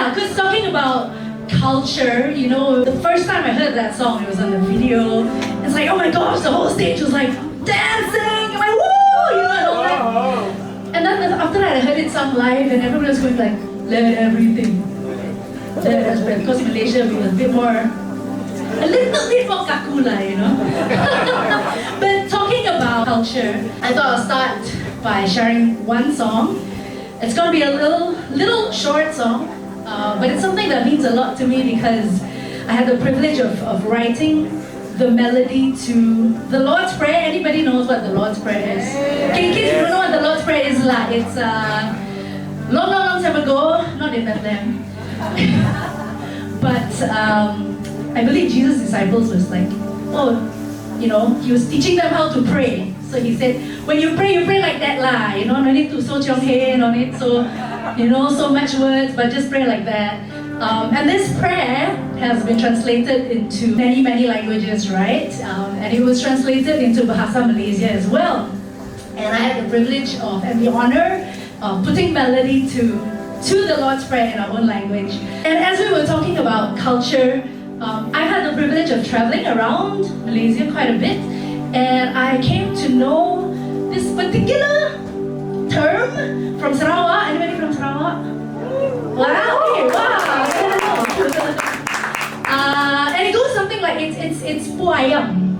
Yeah, because talking about culture, you know, the first time I heard that song, it was on the video. It's like, oh my gosh, the whole stage was like dancing. I'm like, woo, you know, and all that. And then after that, I heard it sung live, and everyone was going like, let everything. Because in Malaysia, we were a little bit more kaku lah, you know. But talking about culture, I thought I'll start by sharing one song. It's going to be a little short song, but it's something that means a lot to me because I had the privilege of writing the melody to the Lord's Prayer. Anybody knows what the Lord's Prayer is? Okay, in case you don't know what the Lord's Prayer is, it's long time ago, not in Bethlehem. But I believe Jesus' disciples was like, you know, he was teaching them how to pray. So he said, when you pray like that lah, you know, no need to so chong hey, no need so, you know, so much words, but just pray like that. And this prayer has been translated into many languages, right? And it was translated into Bahasa Malaysia as well. And I had the privilege and the honor of putting melody to the Lord's Prayer in our own language. And as we were talking about culture, I had the privilege of traveling around Malaysia quite a bit, and I came to know this particular term from Sarawak. Anybody from Sarawak? Wow, okay, wow. And it goes something like, it's po ayam.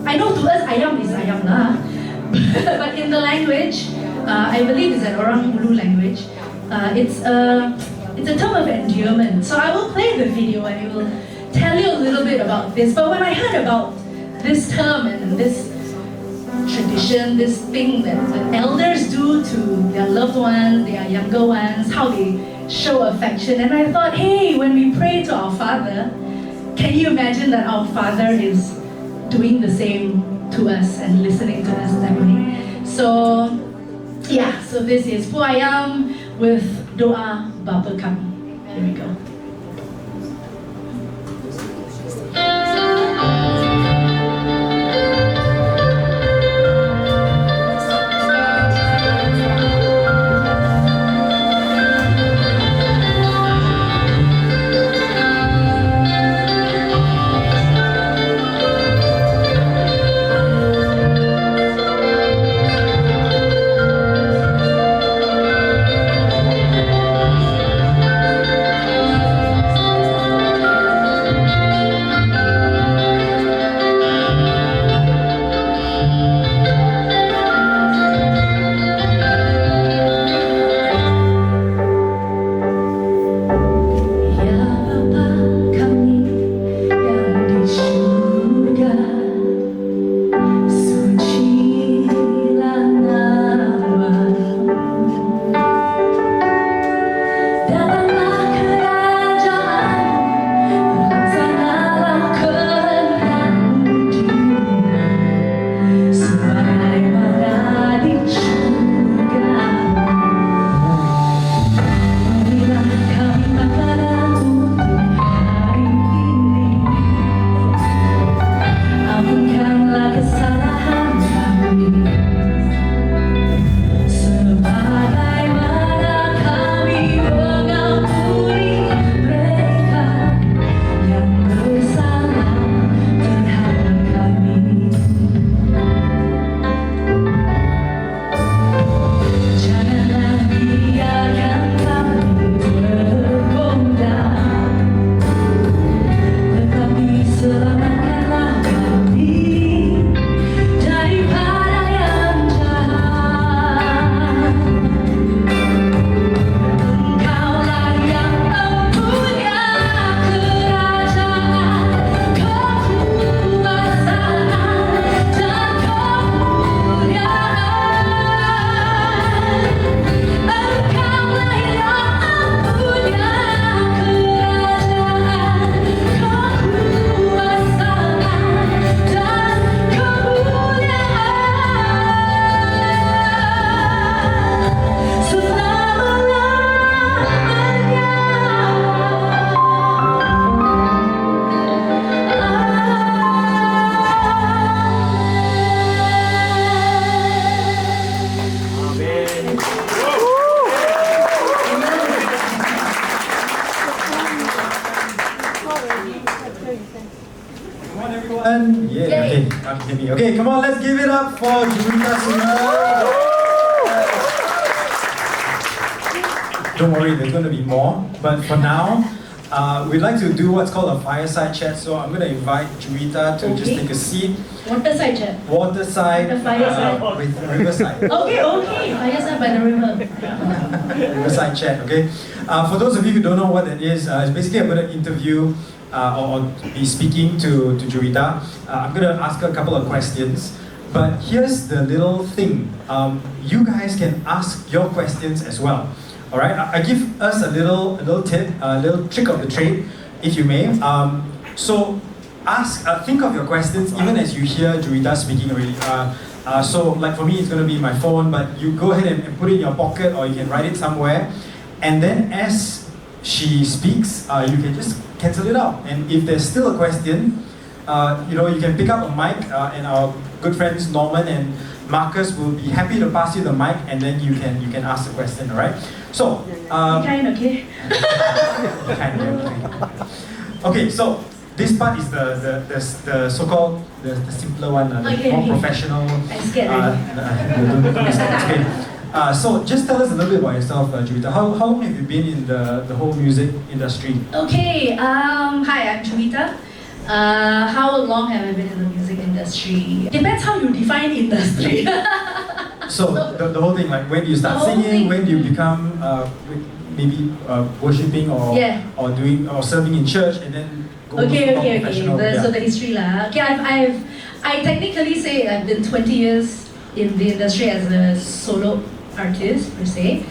I know to us ayam is ayam lah, but in the language, I believe it's an Orang Ulu language. It's a term of endearment. So I will play the video and it will tell you a little bit about this. But when I heard about this term and this tradition, this thing that the elders do to their loved ones, their younger ones, how they show affection, and I thought, hey, when we pray to our Father, can you imagine that our Father is doing the same to us and listening to us that way? So yeah, so this is Po Ayam with Doa Bapa Kami. Here we go. And yeah, okay, hear me. Okay, come on, let's give it up for Juwita Suwito. Don't worry, there's going to be more. But for now, we'd like to do what's called a fireside chat. So I'm going to invite Juwita to just take a seat. Waterside chat. Waterside. The fireside. With Riverside. Okay, fireside by the river. Riverside chat, okay? For those of you who don't know what that is, it's basically I'm going to interview or be speaking to Juwita. I'm going to ask her a couple of questions. But here's the little thing. You guys can ask your questions as well. Alright, I give us a little tip, a little trick of the trade, if you may. So think of your questions even as you hear Juwita speaking already. So like for me, it's going to be my phone, but you go ahead and put it in your pocket or you can write it somewhere. And then as she speaks, you can just cancel it out. And if there's still a question, you can pick up a mic and our good friends Norman and Marcus will be happy to pass you the mic and then you can ask the question, alright? So, okay. Okay, so this part is the so-called the simpler one, the more professional. I'm scared okay. So just tell us a little bit about yourself, Juwita. How long have you been in the whole music industry? Okay, hi, I'm Juwita. How long have I been in the music industry? Depends how you define industry. So the whole thing, like when do you start singing, when do you become maybe worshipping or doing or serving in church, and then go Okay. professional. So the history lah. Okay, I technically say I've been 20 years in the industry as a solo artist per se,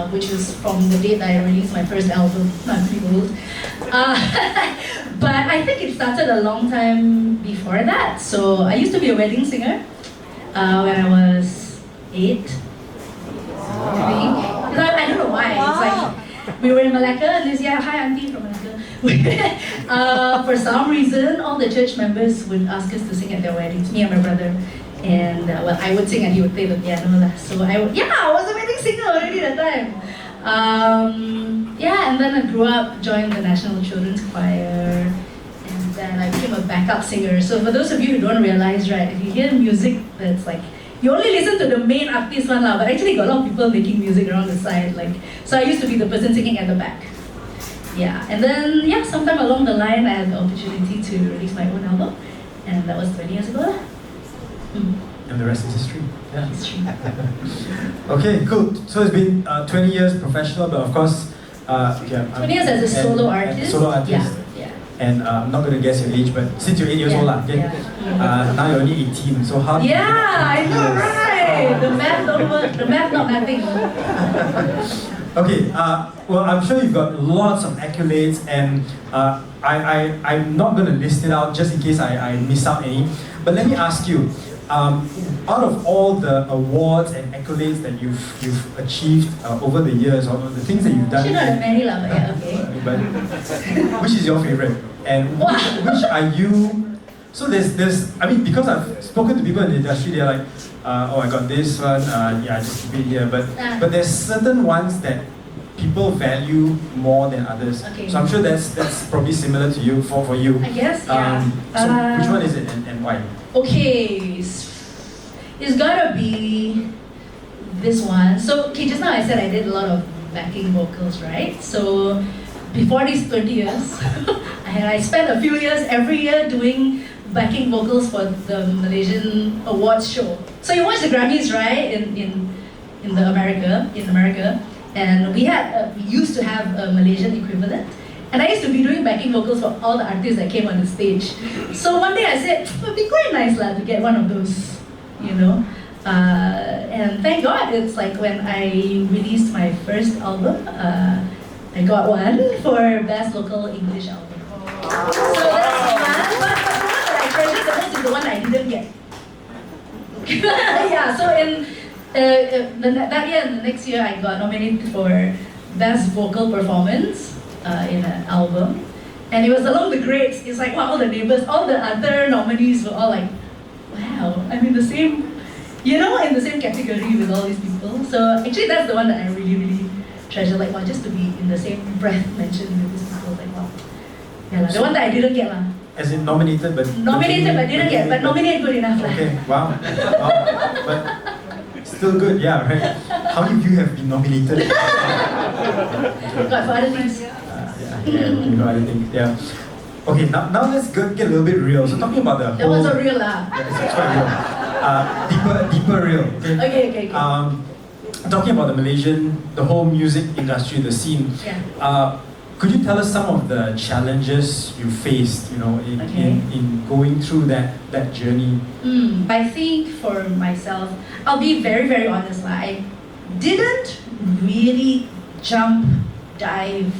which is from the date that I released my first album. I'm pretty old. But I think it started a long time before that. So I used to be a wedding singer when I was 8. I don't know why. It's like we were in Malacca and this hi auntie from Malacca. For some reason, all the church members would ask us to sing at their weddings, me and my brother. And I would sing and he would play the piano. So I was a wedding singer already at that time. And then I grew up, joined the National Children's Choir, and then I became a backup singer. So for those of you who don't realize, right, if you hear music that's like, you only listen to the main artist one lah, but actually got a lot of people making music around the side. So I used to be the person singing at the back. And then sometime along the line I had the opportunity to release my own album, and that was 20 years ago lah. And the rest is history. Okay, cool. So it's been 20 years professional, but of course, 20 years as a solo artist. Solo artist. And I'm not going to guess your age, but since you're 8 years old, okay? Now you're only 18. So how? I know, right? The math don't work. The math not mapping. Okay. Well, I'm sure you've got lots of accolades, and I'm not going to list it out just in case I miss out any. But let me ask you. Out of all the awards and accolades that you've achieved over the years, or the things that you've done, actually not that many lah, but okay. But which is your favorite? And which are you? So there's I mean, because I've spoken to people in the industry, they're like, I got this one, just keep it here. But there's certain ones that people value more than others. Okay. So I'm sure that's probably similar to you for you. I guess, So which one is it and why? Okay, it's gotta be this one. So, just now I said I did a lot of backing vocals, right? So, before these 20 years, I spent a few years every year doing backing vocals for the Malaysian awards show. So you watch the Grammys, right? In America, and we used to have a Malaysian equivalent. And I used to be doing backing vocals for all the artists that came on the stage. So one day I said, it would be quite nice to get one of those, and thank God, it's like when I released my first album, I got one for Best Local English Album. So that's one, but the one that I treasure the most is the one that I didn't get. So in that year and the next year, I got nominated for Best Vocal Performance in an album, and it was along the grades. It's like, wow, all the neighbors, all the other nominees were all like, wow, I'm in the same, in the same category with all these people. So actually that's the one that I really, really treasure, like, wow, just to be in the same breath mentioned with these people, like, wow. The one that I didn't get lah. As in nominated, but Nominated, but didn't get. But nominated good enough lah. Okay, wow. But still good, yeah, right? How many of you have been nominated? Got for other things. You know, I think, yeah. Okay, now let's get a little bit real. So talking about the That whole... was a real lah. Yeah, it's quite real. Deeper real. Okay. Talking about the whole music industry, the scene. Yeah. Could you tell us some of the challenges you faced, you know, in going through that journey? I think for myself, I'll be very, very honest. I didn't really dive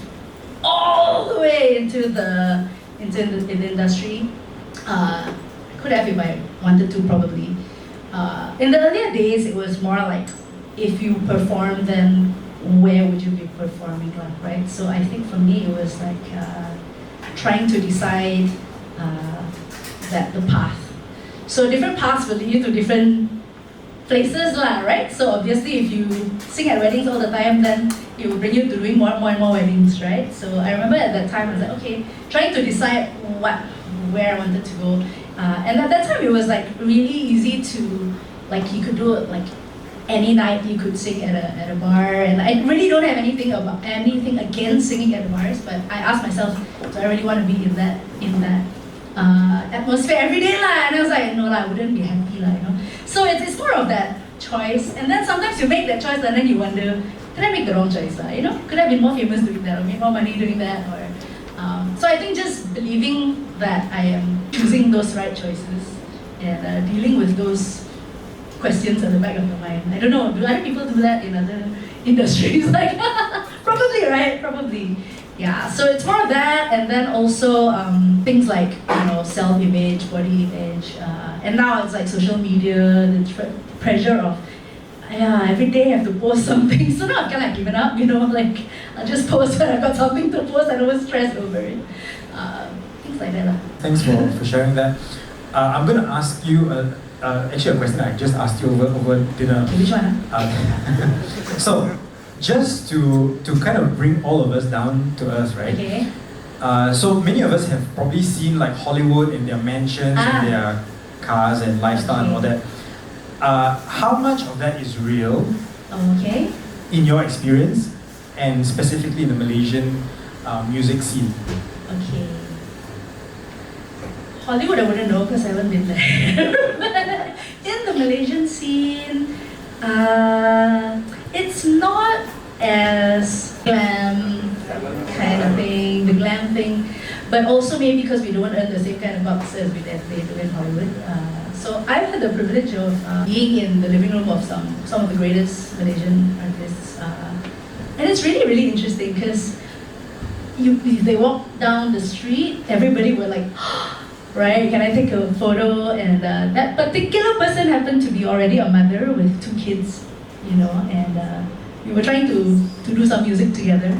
all the way into the industry. Could have if I wanted to, probably. In the earlier days, it was more like, if you perform, then where would you be performing, right? So I think for me, it was like trying to decide that the path. So different paths will lead you to different places, right? So obviously, if you sing at weddings all the time, then it will bring you to doing more and more weddings, right? So I remember at that time, I was like, okay, trying to decide where I wanted to go. And at that time, it was like really easy to, like, you could do it like any night you could sing at a bar, and I really don't have anything against singing at bars, but I asked myself, do I really want to be in that atmosphere every day lah? And I was like, no lah, I wouldn't be happy lah, you know. So it's more of that choice, and then sometimes you make that choice and then you wonder, did I make the wrong choice lah? You know, could I have been more famous doing that, or made more money doing that, or so I think just believing that I am choosing those right choices and dealing with those questions at the back of the mind. I don't know, do other people do that in other industries? Like, probably, right? Probably. Yeah, so it's more of that, and then also things like, you know, self-image, body image, and now it's like social media, the pressure of, every day I have to post something. So now I've kind of given up, you know, like, I'll just post when I've got something to post, I don't want to stress over it. Things like that lah. Thanks for sharing that. I'm going to ask you actually a question I just asked you over dinner. Which one? So, just to kind of bring all of us down to earth, right? Okay. So many of us have probably seen like Hollywood in their mansions and their cars and lifestyle and all that. How much of that is real? Okay. In your experience, and specifically in the Malaysian music scene? Okay. Hollywood, I wouldn't know because I haven't been there. But in the Malaysian scene, it's not as glam kind of thing, the glam thing, but also maybe because we don't earn the same kind of bucks as they do in Hollywood. So I've had the privilege of being in the living room of some of the greatest Malaysian artists, and it's really, really interesting because they walk down the street, everybody were like, right, can I take a photo? And that particular person happened to be already a mother with 2 kids, you know, and we were trying to do some music together,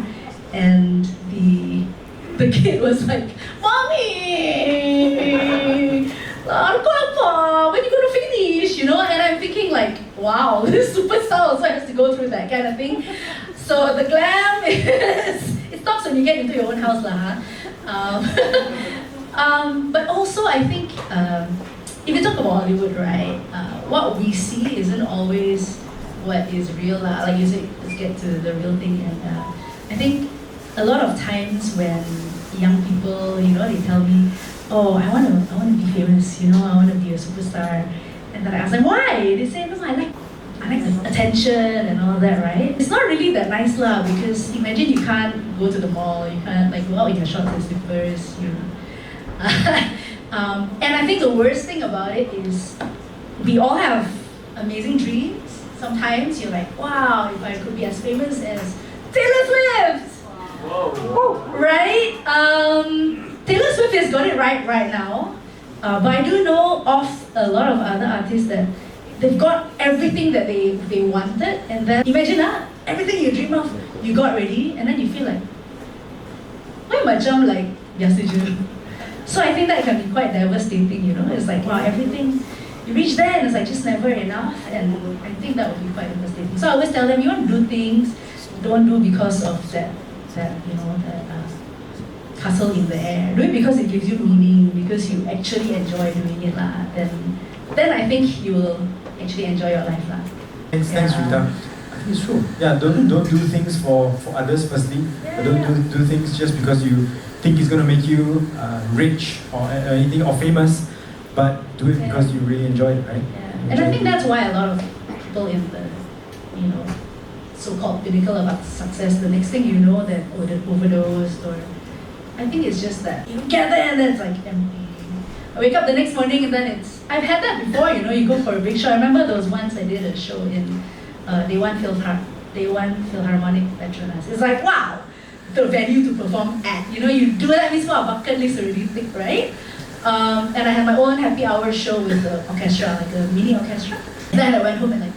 and the kid was like, Mommy! When you going to finish, you know? And I'm thinking like, wow, this superstar also has to go through that kind of thing. So the glam it stops when you get into your own house lah. But also I think if you talk about Hollywood, right, what we see isn't always what is real lah. Like you say, let's get to the real thing. And I think a lot of times when young people, you know, they tell me, oh, I want to be famous, you know, I want to be a superstar. And then I ask them, why? They say, no, I like the attention and all that, right? It's not really that nice lah, because imagine you can't go to the mall, you can't like go out in your shorts and slippers, you know. And I think the worst thing about it is we all have amazing dreams. Sometimes you're like, wow, if I could be as famous as Taylor Swift! Whoa. Right? Taylor Swift has got it right now. But I do know of a lot of other artists that they've got everything that they wanted, and then imagine everything you dream of, you got ready, and then you feel like, why macam like biasa je? So I think that can be quite devastating, you know. It's like, wow, everything, you reach there and it's like just never enough, and I think that would be quite devastating. So I always tell them, you want to do things, don't do because of that you know, that castle in the air. Do it because it gives you meaning, because you actually enjoy doing it lah. Then I think you will actually enjoy your life lah. Thanks, Rita. I think it's true. Yeah, don't do things for others firstly. Yeah, Don't do things just because you think it's going to make you rich or anything or famous, but do it because you really enjoy it, right? Yeah. And I think that's why a lot of people in the, so-called pinnacle of success, the next thing you know that they overdosed, or I think it's just that you get there and then it's like empty. I wake up the next morning and then I've had that before, you go for a big show. I remember there was once I did a show in Day One Philharmonic Petronas. It's like, wow, the venue to perform at. You do that means our bucket list already thick, right? And I had my own happy hour show with the orchestra, like a mini orchestra. Then I went home and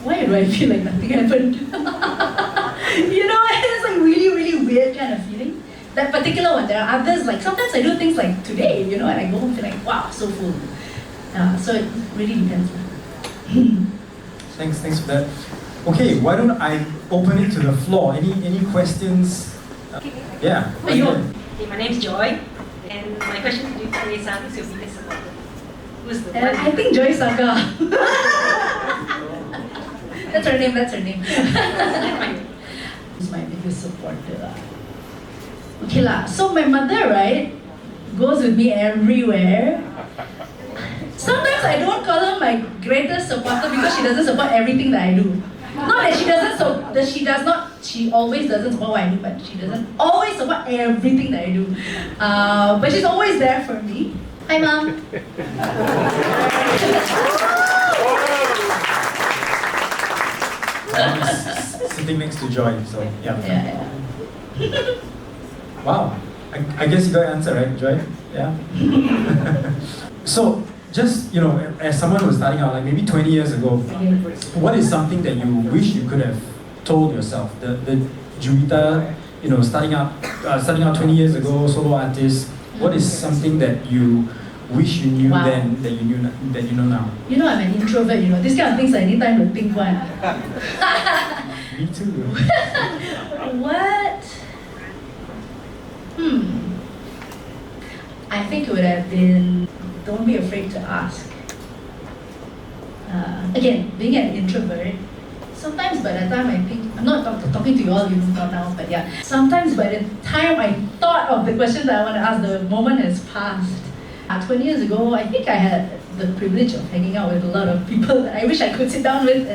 why do I feel like nothing happened? It's like really, really weird kind of feeling. That particular one, there are others, like sometimes I do things like today, and I go home feeling like, wow, so full. So it really depends. Thanks for that. Okay, why don't I open it to the floor? Any questions? Yeah. Hey, my name is Joy, and my question to you is, who's your biggest supporter? Who's the one? I think Joy Saka. That's her name. Who's my biggest supporter? Okay lah, so my mother, right, goes with me everywhere. Sometimes I don't call her my greatest supporter because she doesn't support everything that I do. Not that she always doesn't support what I do, but she doesn't always support everything that I do. But she's always there for me. Hi, Mom. Sitting next to Joy, so yeah. Yeah. Wow, I guess you got an answer, right, Joy? Yeah. So, just as someone who's starting out, like maybe 20 years ago, what is something that you wish you could have told yourself? The Juwita, starting out 20 years ago, solo artist. What is something that you wish you knew then that you know now? I'm an introvert. These kind of things I need time to think one. Me too. What? I think it would have been, don't be afraid to ask. Again, being an introvert, sometimes by the time I think, I'm not talking to you all, not now, but yeah. Sometimes by the time I thought of the questions that I want to ask, the moment has passed. 20 years ago, I think I had the privilege of hanging out with a lot of people that I wish I could sit down with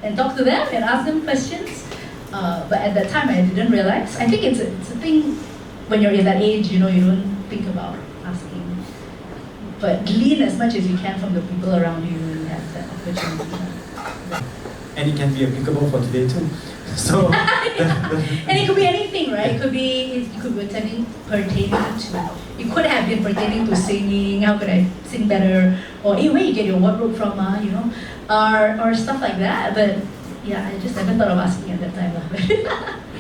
and talk to them and ask them questions. But at that time, I didn't realize. I think it's a thing when you're in that age, you don't think about asking. But glean as much as you can from the people around you when you have that opportunity. And it can be applicable for today too. So, and it could be anything, right? It could be pertaining to. It could have been pertaining to singing. How could I sing better? Or hey, where you get your wardrobe from? Or stuff like that. But yeah, I just haven't thought of asking at that time.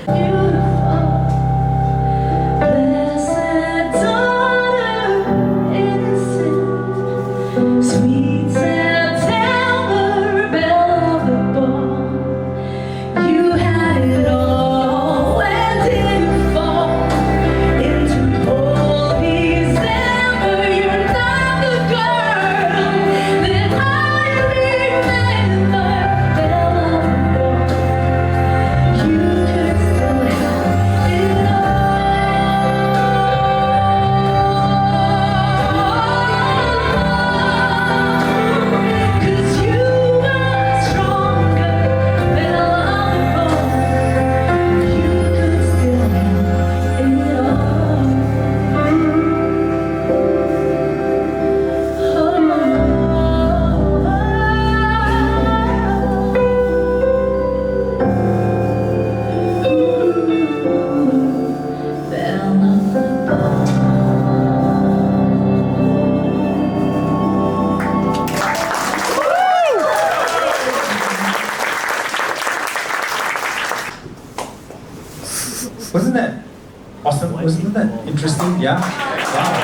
Beautiful. Blessed daughter, innocent, sweet September, belle of the ball. You had it all, when did you fall into cold December? You're not the girl that I remember, belle of the ball. You could still have it all. Cause you were stronger, belle of the ball. You could still have it all. Belle of the ball. wasn't that awesome? Wasn't that interesting? Yeah. Wow.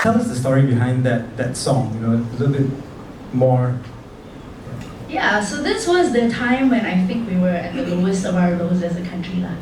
Tell us the story behind that song. A little bit more. Yeah, so this was the time when I think we were at the lowest of our lows as a country lah.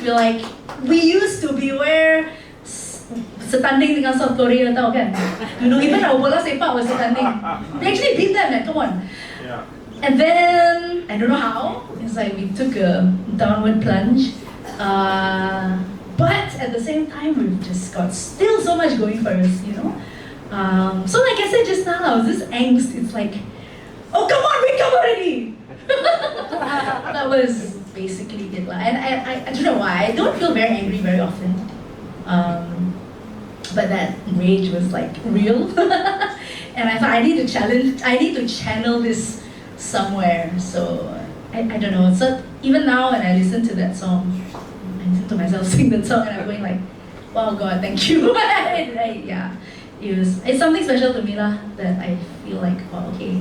feel like we used to be where setanding dengan South Korea tau kan. Dulu even our bola sepak was setanding. We actually beat them, man. Come on. Yeah. And then I don't know how. It's like we took a downward plunge. But at the same time, we've just got still so much going for us, you know. So like I said just now, this angst. It's like, oh come on, wake up already. That was basically it, lah. And I don't know why. I don't feel very angry very often. But that rage was like real. And I thought I need to channel this somewhere. So I don't know. So even now when I listen to that song, I listen to myself sing that song and I'm going like, wow God, thank you. Yeah. It's something special to me lah, that I feel like, oh, okay,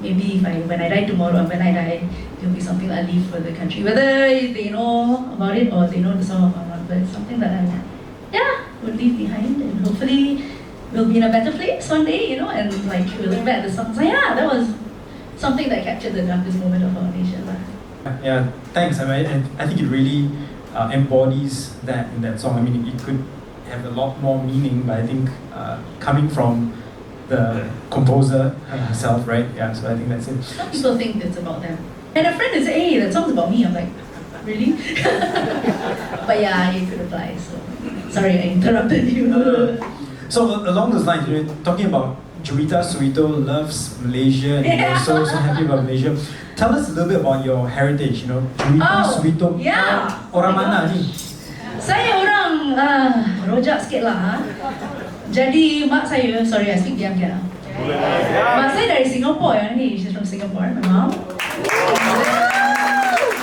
maybe when I die tomorrow or when I die, it'll be something that I leave for the country. Whether they know about it or they know the song or not, but it's something that I would leave behind, and hopefully we'll be in a better place one day, you know, and like we'll look back at the song and say, yeah, that was something that captured the darkest moment of our nation. Yeah, thanks. I think it really embodies that in that song. I mean, it could have a lot more meaning, but I think coming from the composer herself, right? Yeah, so I think that's it. Some people think it's about them. And a friend is, hey, that song's about me. I'm like, really? But yeah, it could apply, so sorry I interrupted you. So along those lines, you're talking about Juwita Suwito loves Malaysia and you're so happy about Malaysia. Tell us a little bit about your heritage, you know, Juwita Suwito. Yeah. Orang mana ni? Saya orang rojak sikit lah. Jadi mak saya, sorry I speak diam-diam. Mak saya dari Singapore yang ni, she's from Singapore, my mom.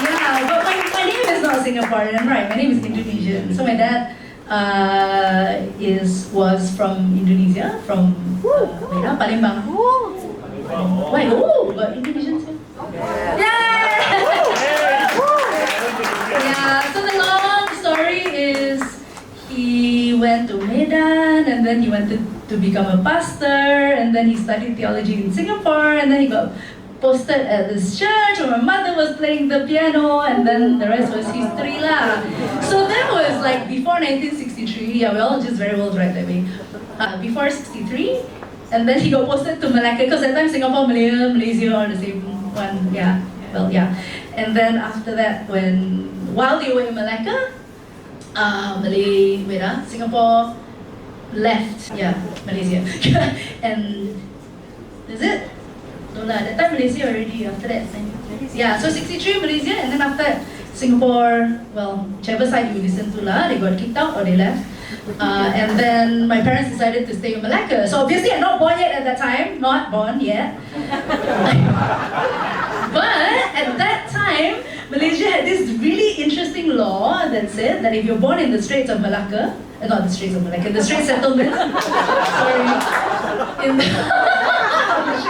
Yeah, but my name is not Singaporean, right? My name is Indonesian. So my dad was from Indonesia, from Palembang. Why? Oh, but Indonesians here? Yeah. So the long story is he went to Medan and then he wanted to become a pastor and then he studied theology in Singapore and then he got posted at this church where my mother was playing the piano and then the rest was history lah. So that was like before 1963. Yeah, we're all just very old right that way. Before 63, and then he got posted to Malacca because at that time Singapore, Malaysia are the same one. Yeah, well yeah. And then after that, while they were in Malacca, Singapore left. Yeah, Malaysia. And is it? No lah, that time Malaysia already, after that. Yeah, so 63 Malaysia, and then after that, Singapore, well, whichever side you listen to lah, they got kicked out or they left. And then my parents decided to stay in Malacca. So obviously I'm not born yet at that time, not born yet. But at that time, Malaysia had this really interesting law that said that if you're born in the Straits of Malacca, not the Straits of Malacca, the Straits Settlement, sorry, in the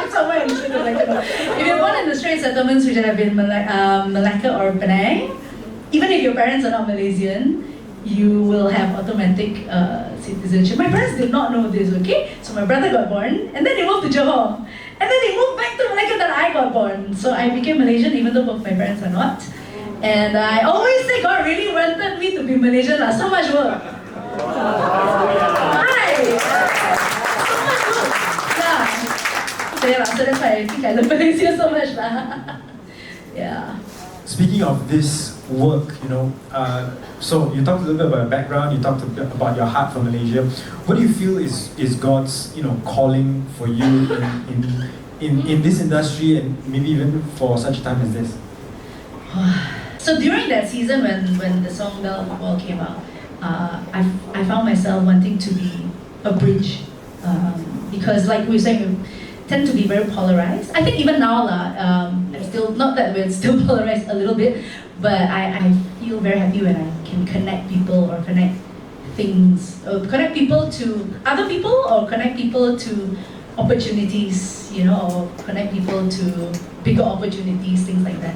somewhere in Malacca. If you're born in the Straits Settlements, which have been Malacca or Penang, even if your parents are not Malaysian, you will have automatic citizenship. My parents did not know this, okay? So my brother got born, and then they moved to Johor. And then they moved back to Malacca that I got born. So I became Malaysian even though both my parents are not. And I always say God really wanted me to be Malaysian. So much work. Hi! So much work. Yeah. So that's why I think I love Malaysia so much. Yeah. Speaking of this work, you know, so you talked a little bit about your background, you talked a bit about your heart for Malaysia. What do you feel is God's, you know, calling for you in this industry and maybe even for such a time as this? So during that season when the song Bell of the Ball came out, I found myself wanting to be a bridge because like we were saying, we tend to be very polarized. I think even now, still not that we're still polarized a little bit, but I feel very happy when I can connect people or connect things, or connect people to other people, or connect people to opportunities, you know, or connect people to bigger opportunities, things like that.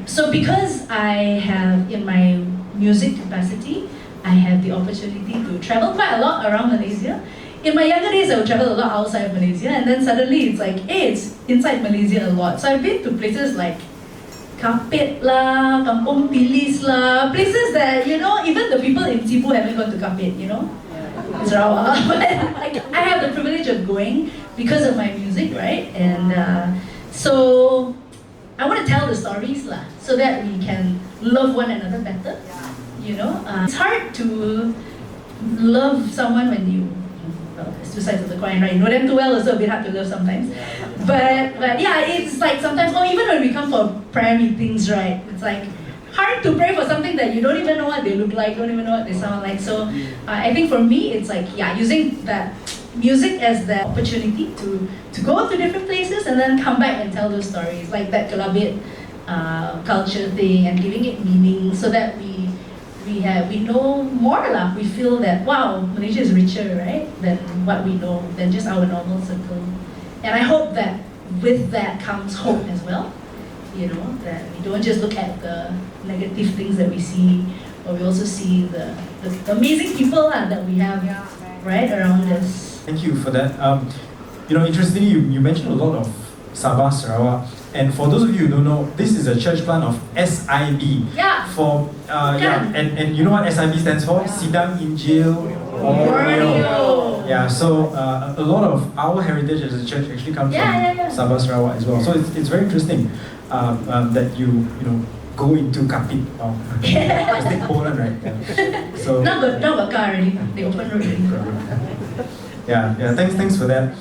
So because I have, in my music capacity, I have the opportunity to travel quite a lot around Malaysia. In my younger days, I would travel a lot outside of Malaysia, and then suddenly it's like, hey, it's inside Malaysia a lot. So I've been to places like Kapit lah, Kampung Pilis lah, places that, you know, even the people in Cebu haven't gone to Kapit, you know? Sarawak. But like, I have the privilege of going because of my music, right? And so I want to tell the stories lah, so that we can love one another better. You know, it's hard to love someone when you, well, it's two sides of the coin, right? You know them too well, also a bit hard to love sometimes. But yeah, it's like sometimes, or even when we come for prayer meetings, right? It's like hard to pray for something that you don't even know what they look like, don't even know what they sound like. So I think for me, it's like, yeah, using that music as the opportunity to go to different places and then come back and tell those stories, like that Kelabit culture thing, and giving it meaning so that we know more lah. We feel that, wow, Malaysia is richer, right, than what we know, than just our normal circle. And I hope that with that comes hope as well. You know, that we don't just look at the negative things that we see, but we also see the amazing people that we have right around us. Thank you for that. You know, interestingly, you mentioned a lot of Sabah, Sarawak, and for those of you who don't know, this is a church plant of SIB. Yeah. For and you know what SIB stands for? Sidang Injil Borneo. Yeah. So a lot of our heritage as a church actually comes from Sabah, Sarawak as well. So it's very interesting that you know go into Kapit. It's in Poland, right? Yeah. So now got car already. They open road already. Yeah. Thanks for that.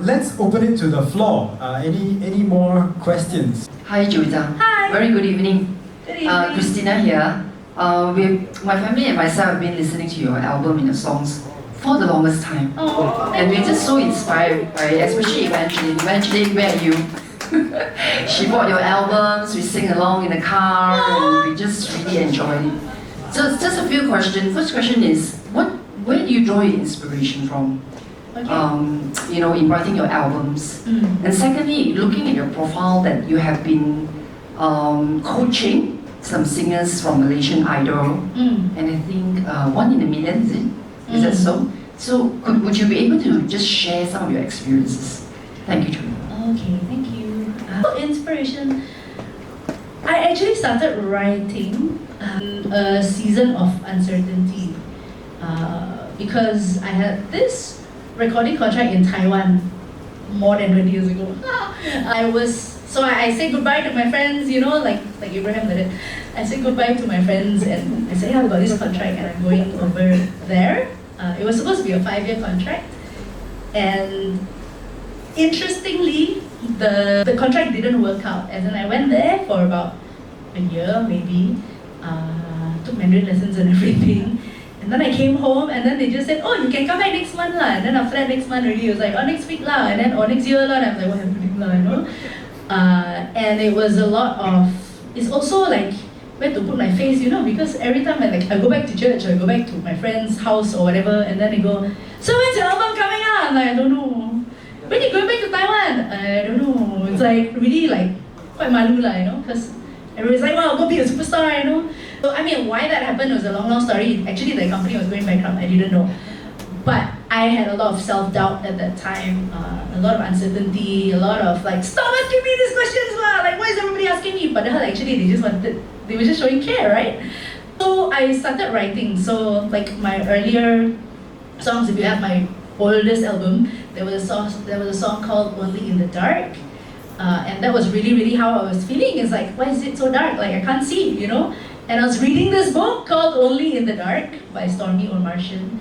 Let's open it to the floor. Any more questions? Hi, Juwita. Hi. Very good evening. Good evening. Christina here. My family and myself have been listening to your album and your songs for the longest time. Oh, And we're just so inspired by it, especially Evangeline. Evangeline, where are you? She bought your albums, we sing along in the car, and we just really enjoyed it. So just a few questions. First question is, where do you draw your inspiration from? Okay. You know, in writing your albums. And secondly, looking at your profile that you have been coaching some singers from Malaysian Idol, and I think one in a million, is it? Is that so? So would you be able to just share some of your experiences? Thank you, Julie. Okay, thank you. Inspiration. I actually started writing a season of uncertainty because I had this recording contract in Taiwan more than 20 years ago. I said goodbye to my friends, you know, like Abraham did it. I said goodbye to my friends and I said, yeah, I've got this contract and I'm going over there. It was supposed to be a 5-year contract. And interestingly, the contract didn't work out. As in, I went there for about a year, maybe, took Mandarin lessons and everything. And then I came home and then they just said, oh, you can come back next month lah. And then after that, next month already, it was like, oh, next week lah. And then, oh, next year lah. And I was like, what happening lah, you know? And it was a lot of, it's also like, where to put my face, you know, because every time I go back to church or I go back to my friend's house or whatever, and then they go, so when's your album coming out? I'm like, I don't know. When are you going back to Taiwan? I don't know. It's like really like quite malu lah, you know, because everybody's like, wow, go be a superstar, you know. So I mean, why that happened was a long story. Actually, the company was going bankrupt. I didn't know, but I had a lot of self-doubt at that time, a lot of uncertainty, a lot of like, stop asking me these questions lah. Like, why is everybody asking me? But actually, they were just showing care, right? So I started writing. So like my earlier songs, if you have my oldest album, there was a song called Only in the Dark. And that was really how I was feeling. It's like, why is it so dark? Like I can't see, you know? And I was reading this book called Only in the Dark by Stormy or Martian.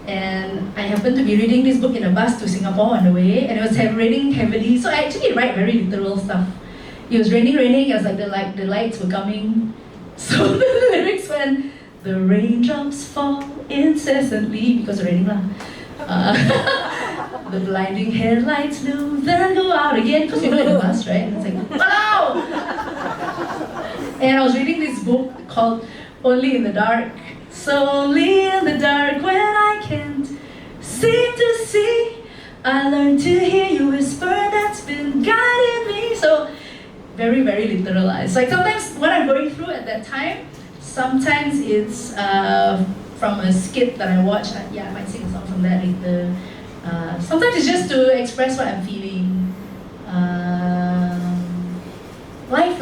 And I happened to be reading this book in a bus to Singapore on the way, and it was raining heavily. So I actually write very literal stuff. It was raining, it was like the lights were coming. So the lyrics went, the raindrops fall incessantly, because it's raining lah. The blinding headlights do then go out again, because you know in the bus, right? It's like, wow! And I was reading this book called Only in the Dark. So only in the dark when I can't seem to see, I learned to hear you whisper that's been guiding me. So very literal. It's like sometimes what I'm going through at that time, sometimes it's from a skit that I watched. I might sing a song from that later. Sometimes it's just to express what I'm feeling. Life.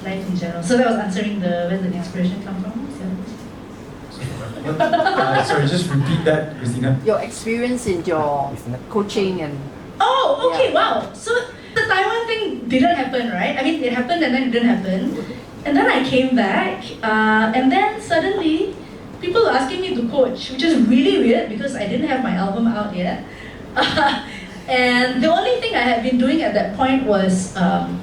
life in general. So that was answering where did the inspiration come from? What's the other question? Sorry, just repeat that, Christina. Your experience in your coaching and Oh, okay, wow. So the Taiwan thing didn't happen, right? I mean, it happened and then it didn't happen. And then I came back, and then suddenly people were asking me to coach, which is really weird because I didn't have my album out yet. And the only thing I had been doing at that point was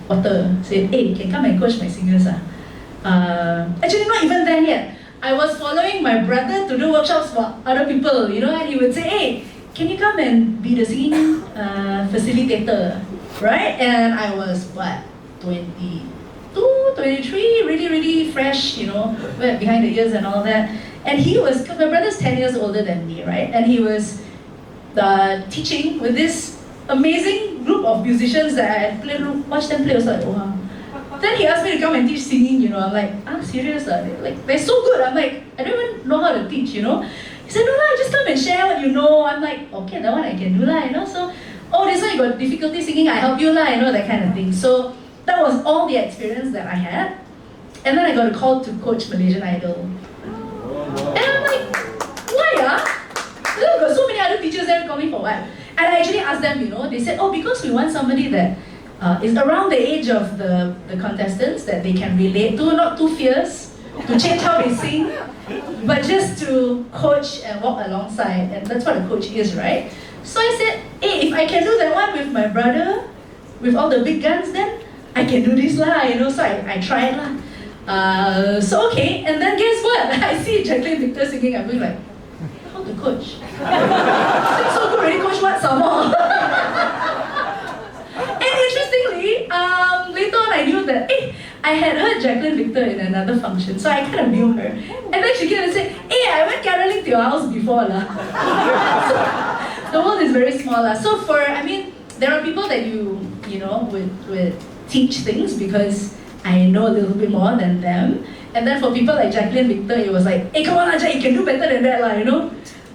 watr said, hey, you can come and coach my singers. Actually, not even then yet. I was following my brother to do workshops for other people, and he would say, hey, can you come and be the singing facilitator, right? And I was, 22, 23, really, really fresh, wet behind the ears and all that. And he was, my brother's 10 years older than me, right? And he was teaching with this amazing group of musicians that I had watched them play. I was like, wow. Then he asked me to come and teach singing, I'm like, serious? They're so good. I'm like, I don't even know how to teach, He said, no, just come and share what you know. I'm like, okay, that one I can do, So, this one you got difficulty singing, I help you, that kind of thing. So, that was all the experience that I had. And then I got a call to coach Malaysian Idol. And I'm like, why There got so many other teachers there calling for what? And I actually asked them, they said, because we want somebody that is around the age of the contestants that they can relate to, not too fierce, to change how they sing, but just to coach and walk alongside. And that's what a coach is, right? So I said, hey, if I can do that one with my brother, with all the big guns, then I can do this lah, So I tried lah. So okay, and then guess what? I see Jacqueline Victor singing. I'm going like, how to coach? Sing so good already, coach what some more? And interestingly, later on I knew that, I had heard Jacqueline Victor in another function, so I kind of knew her. And then she came and said, I went caroling to your house before lah. So, the world is very small lah. So there are people that you would teach things because I know a little bit more than them. And then for people like Jacqueline Victor, it was like, hey, come on, Jack, you can do better than that,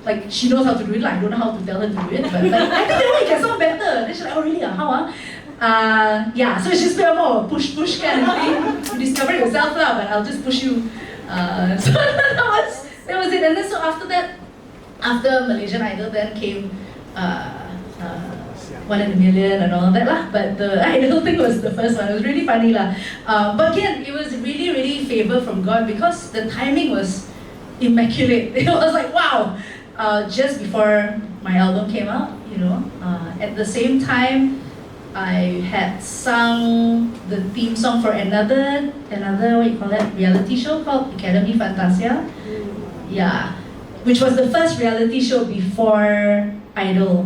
Like, she knows how to do it, I don't know how to tell her to do it, but I think that way you can sound better. Then she's like, oh really, how so it's just a bit more push kind of thing. You discover it yourself lah, but I'll just push you. So that was it. And then so after that, after Malaysian Idol, then came 1 in a Million and all that lah. But the Idol thing was the first one. It was really funny lah. But again, it was really, really favor from God because the timing was immaculate. It was like, wow. Just before my album came out, at the same time, I had sung the theme song for another reality show called Academy Fantasia. Yeah, which was the first reality show before Idol.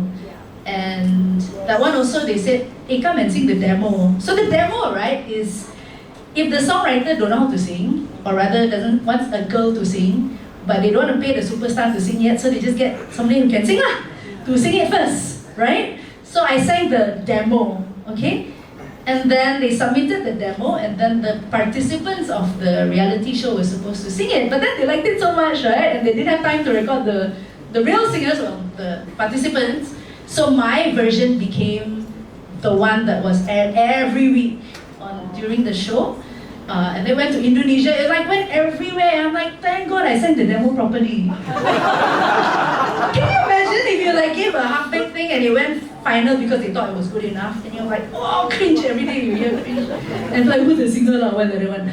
And that one also they said, hey, come and sing the demo. So the demo, right, is if the songwriter don't know how to sing, or rather wants a girl to sing, but they don't want to pay the superstar to sing yet, so they just get somebody who can sing lah, to sing it first, right? So I sang the demo, okay? And then they submitted the demo, and then the participants of the reality show were supposed to sing it, but then they liked it so much, right? And they didn't have time to record the real singers, the participants. So my version became the one that was aired every week during the show. And they went to Indonesia, it went everywhere. I'm like, thank God I sang the demo properly. Can you imagine if you gave a half-baked thing and it went final because they thought it was good enough, and you're like, oh, cringe, every day you hear cringe. And who's the singer lah, the other one.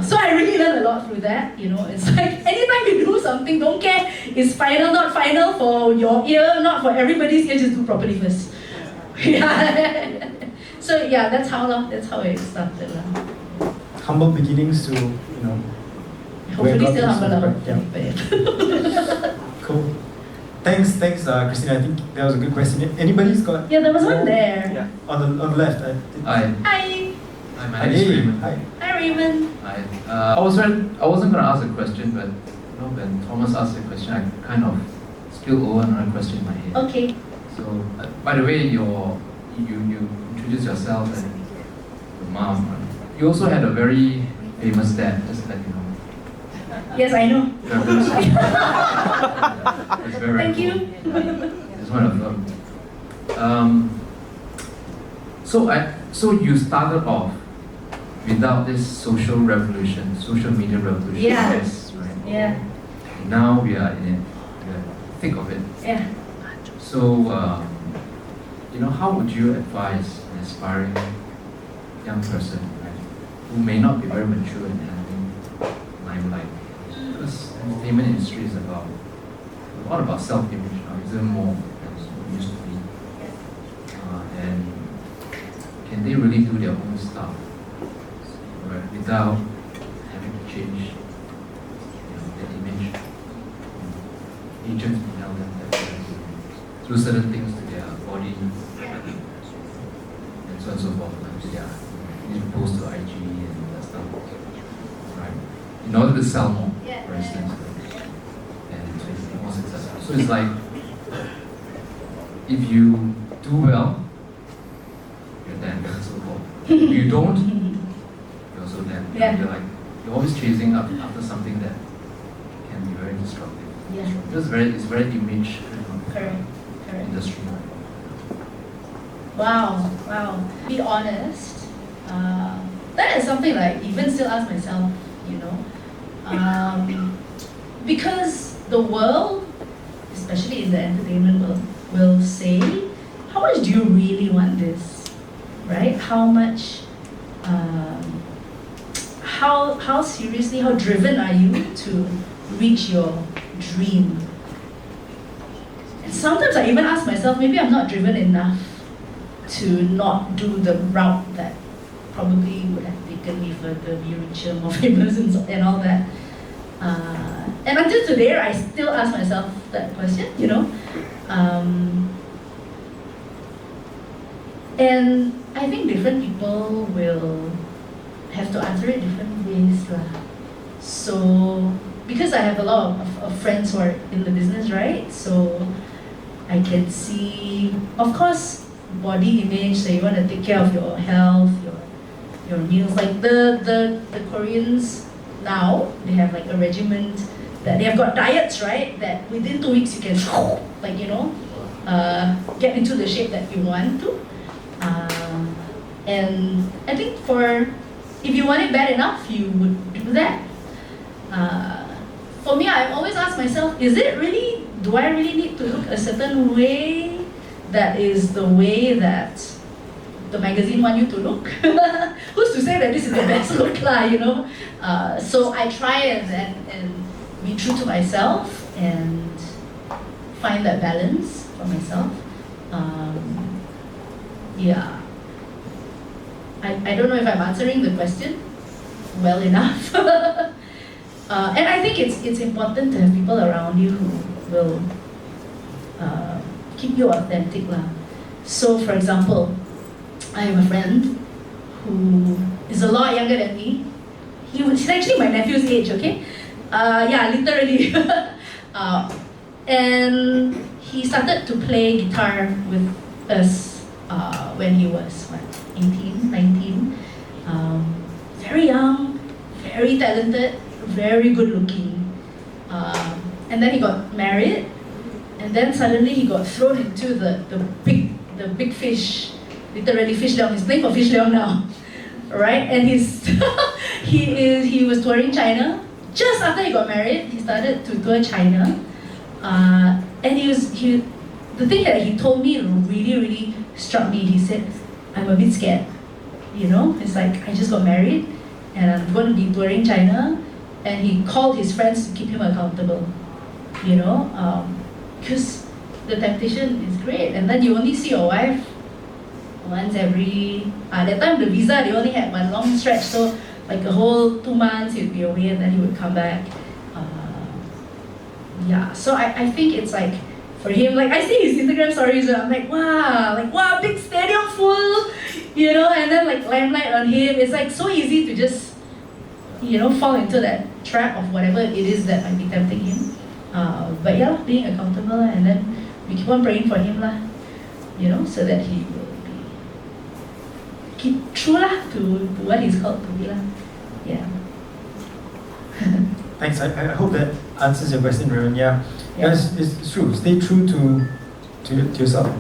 So I really learned a lot through that, It's like, anytime you do something, don't care, it's final, not final for your ear, not for everybody's ear, just do properly first. Yeah. So yeah, that's how it started lah. Humble beginnings to, Hopefully still humble lah. Yeah. Cool. Thanks, Christina. I think that was a good question. Anybody's got? Yeah, there was one there. Yeah, on the left. Hi. Hi. Hi, my name is Raymond. Hi. Hi, Raymond. Hi. I wasn't going to ask a question, but when Thomas asked a question, I kind of spilled over another question in my head. Okay. So, by the way, you introduced yourself and your mom. You also had a very famous dad, just to let you know. Yes, I know. It's very Thank cool. you. Just want to affirm. So you started off without this social revolution, social media revolution, Yeah. yes, right? Yeah. Now we are in it, we are thick of it. Yeah. So, how would you advise an aspiring young person, right, who may not be very mature in handling limelight? Because entertainment industry is about a lot about self-image now, even more than it used to be. And can they really do their own stuff, right, without having to change their image? Agents may tell them that they have to do certain things to their body and so on and so forth. They need to post to IG and all that stuff, right? In order to sell more, for instance, and to be more successful. So it's like, if you do well, you're damned, so called. If you don't, you're also damned. Yeah. You're always chasing after something that can be very destructive. Yeah. Because it's very image Correct. Correct. industry. Wow. Wow. Be honest. That is something that I even still ask myself, because the world, especially in the entertainment world, will say, how much do you really want this, right? How much, how seriously, how driven are you to reach your dream? And sometimes I even ask myself, maybe I'm not driven enough to not do the route that probably would have taken me further, be richer, more famous, and all that. And until today, I still ask myself that question, And I think different people will have to answer it different ways lah. So, because I have a lot of friends who are in the business, right? So, I can see, of course, body image, so you want to take care of your health, your meals. Like the Koreans now, they have like a regimen that they have got diets, right? That within 2 weeks you can get into the shape that you want to. And I think if you want it bad enough, you would do that. For me, I always ask myself, do I really need to look a certain way that is the way that the magazine want you to look? Who's to say that this is the best look lah, So I try and be true to myself and find that balance for myself. I don't know if I'm answering the question well enough. And I think it's important to have people around you who will keep you authentic lah. So for example, I have a friend who is a lot younger than me. He's actually my nephew's age, okay? Literally. And he started to play guitar with us when he was 18, 19. Very young, very talented, very good looking. And then he got married, and then suddenly he got thrown into the big fish, literally fish leong. He's playing for fish leong now, right? And he was touring China. Just after he got married, he started to tour China. And the thing that he told me really, really struck me. He said, I'm a bit scared. It's like, I just got married and I'm going to be touring China. And he called his friends to keep him accountable, because the temptation is great. And then you only see your wife once every, that time the visa, they only had one long stretch. So like a whole 2 months he'd be away and then he would come back. So I think it's like, for him, like I see his Instagram stories and I'm like, wow, big stadium full, and then like limelight on him. It's like so easy to just, fall into that trap of whatever it is that might be tempting him. But being accountable, and then we keep on praying for him lah, so that he will keep true lah to what he's called to be lah. Yeah. Thanks. I hope that answers your question, Raven. Yeah. Yes, it's true. Stay true to yourself.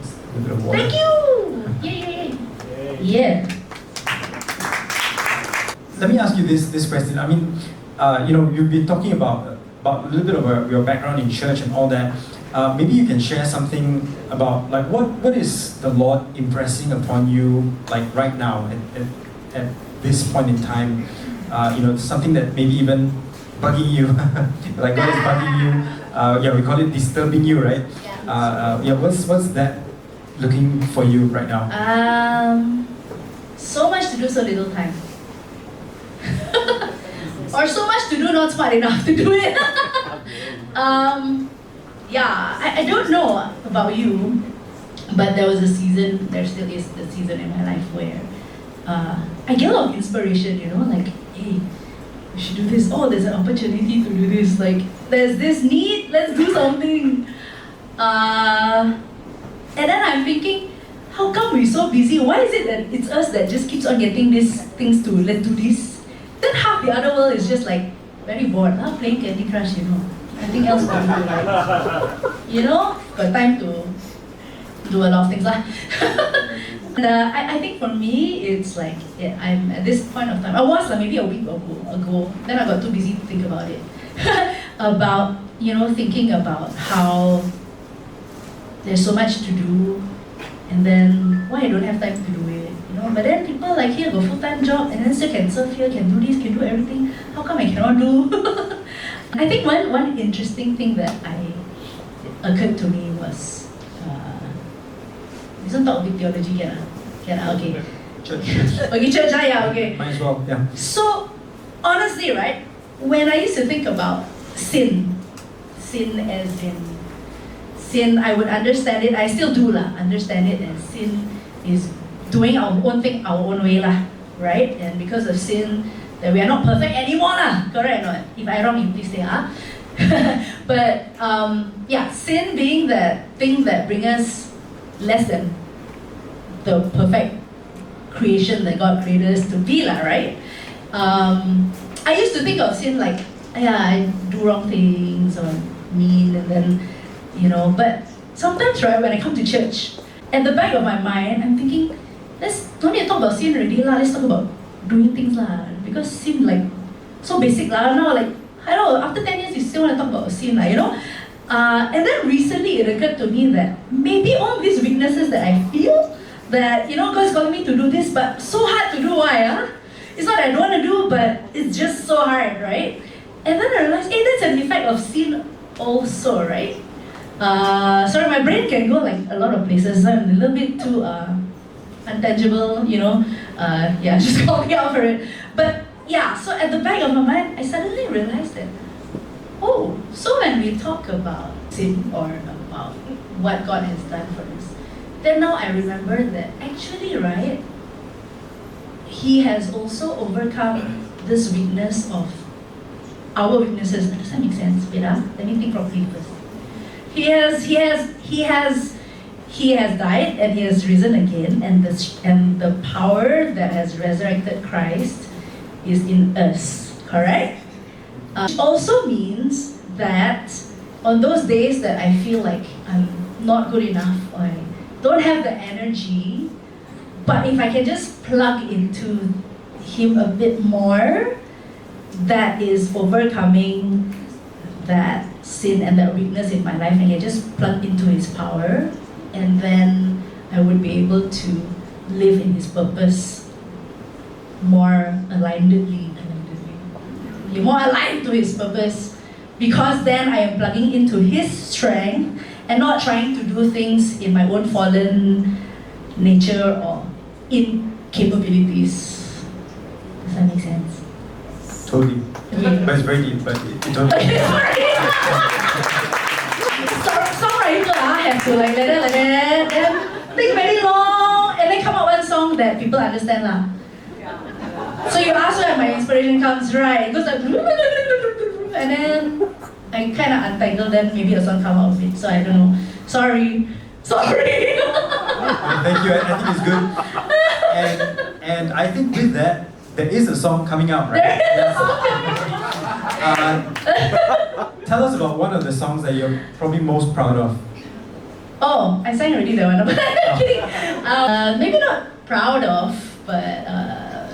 It's a bit of water. Thank you. Yeah. let me ask you this question. I mean, you've been talking about a little bit of your background in church and all that. Maybe you can share something about like what is the Lord impressing upon you like right now at this point in time? Something that maybe even bugging you, like God is bugging you. We call it disturbing you, right? What's that looking for you right now? So much to do, so little time. Or so much to do, not smart enough to do it. I don't know about you, but there was a season, there still is the season in my life where I get a lot of inspiration, like, hey, we should do this. Oh, there's an opportunity to do this. Like, there's this need, let's do something. And then I'm thinking, how come we're so busy? Why is it that it's us that just keeps on getting these things to, let's do this? Then half the other world is just like, very bored, playing Candy Crush, Nothing else to do, got time to do a lot of things. And I think for me, it's like, I'm at this point of time, I was maybe a week ago, then I got too busy to think about it. About, thinking about how there's so much to do, and then why I don't have time to do it, But then people like here got full-time job, and then still can serve here, can do this, can do everything. How come I cannot do? I think one interesting thing that occurred to me was, we don't talk big theology, okay. Church. Okay, church, okay. Might as well, yeah. So, honestly, right, when I used to think about sin as in, sin, I would understand it, I still do understand it as sin is doing our own thing, our own way right? And because of sin, that we are not perfect anymore correct or not? If I'm wrong, you please say But sin being that thing that brings us less than the perfect creation that God created us to be right? I used to think of sin like, I do wrong things or mean, and then, but sometimes, right, when I come to church, at the back of my mind, I'm thinking, let's don't need to talk about sin already let's talk about doing things because sin like so basic now, like I don't know, after 10 years you still want to talk about sin and then recently it occurred to me that maybe all these weaknesses that I feel that God's calling me to do this, but so hard to do. Why it's not that I don't want to do, but it's just so hard, right? And then I realized, hey, that's an effect of sin also, right? Sorry, my brain can go like a lot of places. I'm a little bit too intangible, just call me out for it. But so at the back of my mind, I suddenly realized that, so when we talk about sin or about what God has done for us, then now I remember that actually, right, He has also overcome this weakness of our weaknesses. Does that make sense? Wait, let me think properly first. He has died and He has risen again, and the power that has resurrected Christ is in us, correct? Which also means that on those days that I feel like I'm not good enough or I don't have the energy, but if I can just plug into Him a bit more, that is overcoming that sin and that weakness in my life, and I just plug into His power, and then I would be able to live in His purpose more alignedly, more aligned to His purpose, because then I am plugging into His strength and not trying to do things in my own fallen nature or incapabilities. Does that make sense? Totally. Okay. But it's very deep, but it totally. Songwriter have to like that, then think very long, and then come up one song that people understand So you ask where my inspiration comes, right? It goes like, and then I kind of untangle them. Maybe a song come out of it. So I don't know. Sorry. Thank you. I think it's good. And I think with that, there is a song coming out, right? There is a song coming out. Tell us about one of the songs that you're probably most proud of. Oh, I sang already that one. But I'm kidding. Maybe not proud of, but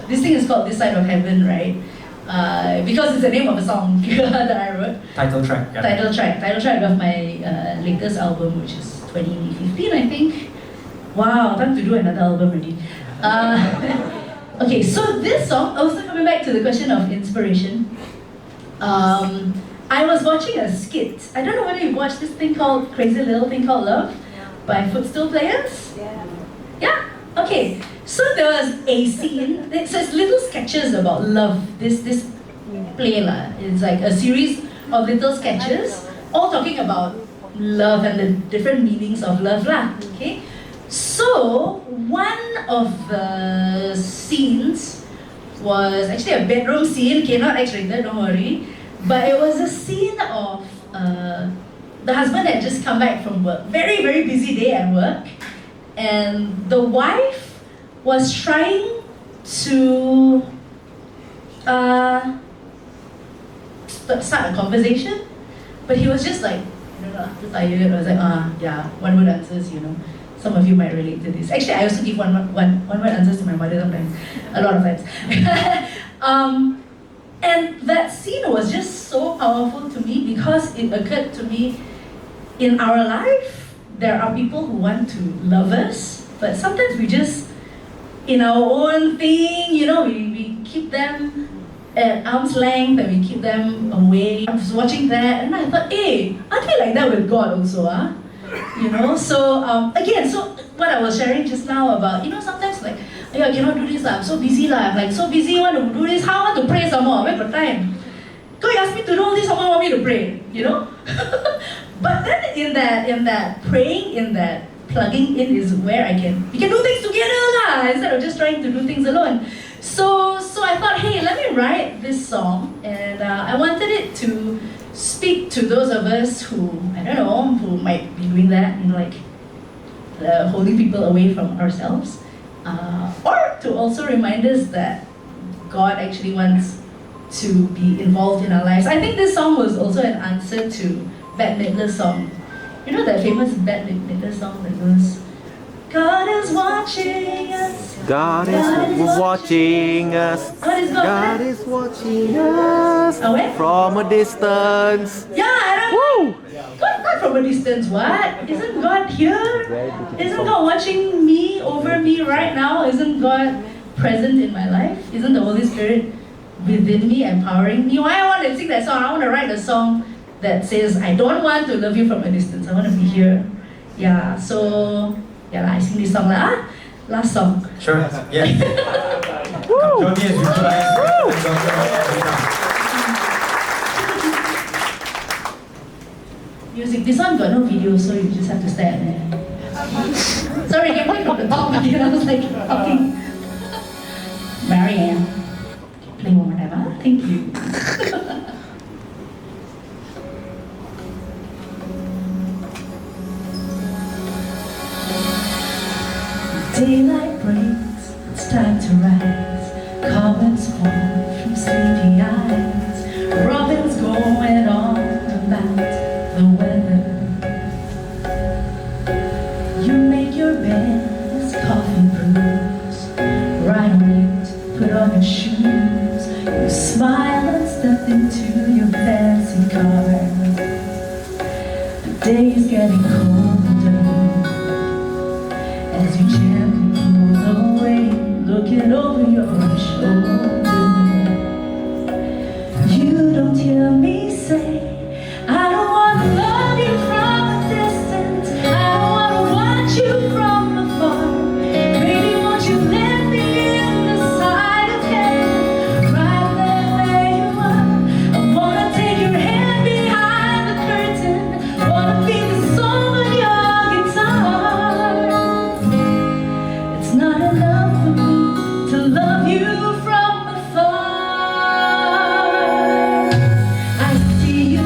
this thing is called This Side of Heaven, right? Because it's the name of a song that I wrote. Title track. Yeah. Title track of my latest album, which is 2015, I think. Wow, time to do another album already. Okay, so this song, also coming back to the question of inspiration, I was watching a skit. I don't know whether you watched this thing called Crazy Little Thing Called Love by Footstool Players. Yeah. Okay. So there was a scene. So it's little sketches about love. This play lah. It's like a series of little sketches, all talking about love and the different meanings of love lah. Okay. So one of the scenes was actually a bedroom scene. Okay, not X-rated. Don't worry. But it was a scene of the husband had just come back from work. Very, very busy day at work. And the wife was trying to start a conversation. But he was just like, I don't know, too tired. I was like, yeah, one word answers, you know. Some of you might relate to this. Actually, I also give one word answers to my mother sometimes. A lot of times. And that scene was just so powerful to me because it occurred to me, in our life, there are people who want to love us, but sometimes we just, in our own thing, you know, we keep them at arm's length and we keep them away. I was watching that and I thought, hey, aren't we like that with God also, You know, so again, so what I was sharing just now about, you know, sometimes like, I cannot do this, I'm so busy, I'm like so busy, want to do this, how I want to pray some more, where got time? God ask me to do all this, someone want me to pray, you know? But then in that praying, in that plugging in is where we can do things together lah, instead of just trying to do things alone. So I thought, hey, let me write this song, and I wanted it to speak to those of us who, I don't know, who might be doing that, you know, like holding people away from ourselves. Or to also remind us that God actually wants to be involved in our lives. I think this song was also an answer to Bette Midler's song. You know that famous Bette Midler song that goes, God is watching us. God is watching us. What is God is watching us where? from a distance. Yeah, I don't know. God, not from a distance, what? Isn't God here? Isn't God watching me, over me right now? Isn't God present in my life? Isn't the Holy Spirit within me, empowering me? Why I want to sing that song? I want to write a song that says, I don't want to love you from a distance. I want to be here. Yeah, so, yeah, I sing this song lah. Last song. Sure. Yes. Come join me as we try. Music. This one got no video, so you just have to stare at it. Sorry, I went from the top again. I was like, talking. Marianne. Play one more time, huh? Thank you. Daylight breaks, it's time to rise. Comets fall from sleepy eyes. Robins going on about the weather. You make your bed as coffee brews. Right on it, put on your shoes. You smile and step into your fancy car. The day is getting colder as you gently pull away, looking over your shoulder. You don't hear me say, I don't want to love you from a distance. I don't want to watch you from afar. Baby, won't you let me in the side of heaven, right there where you are. I want to take your hand behind the curtain. Want to be the song on your guitar. It's not enough for me to love you from afar. I see you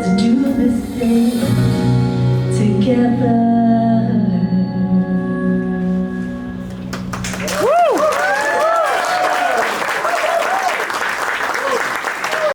to do this thing together.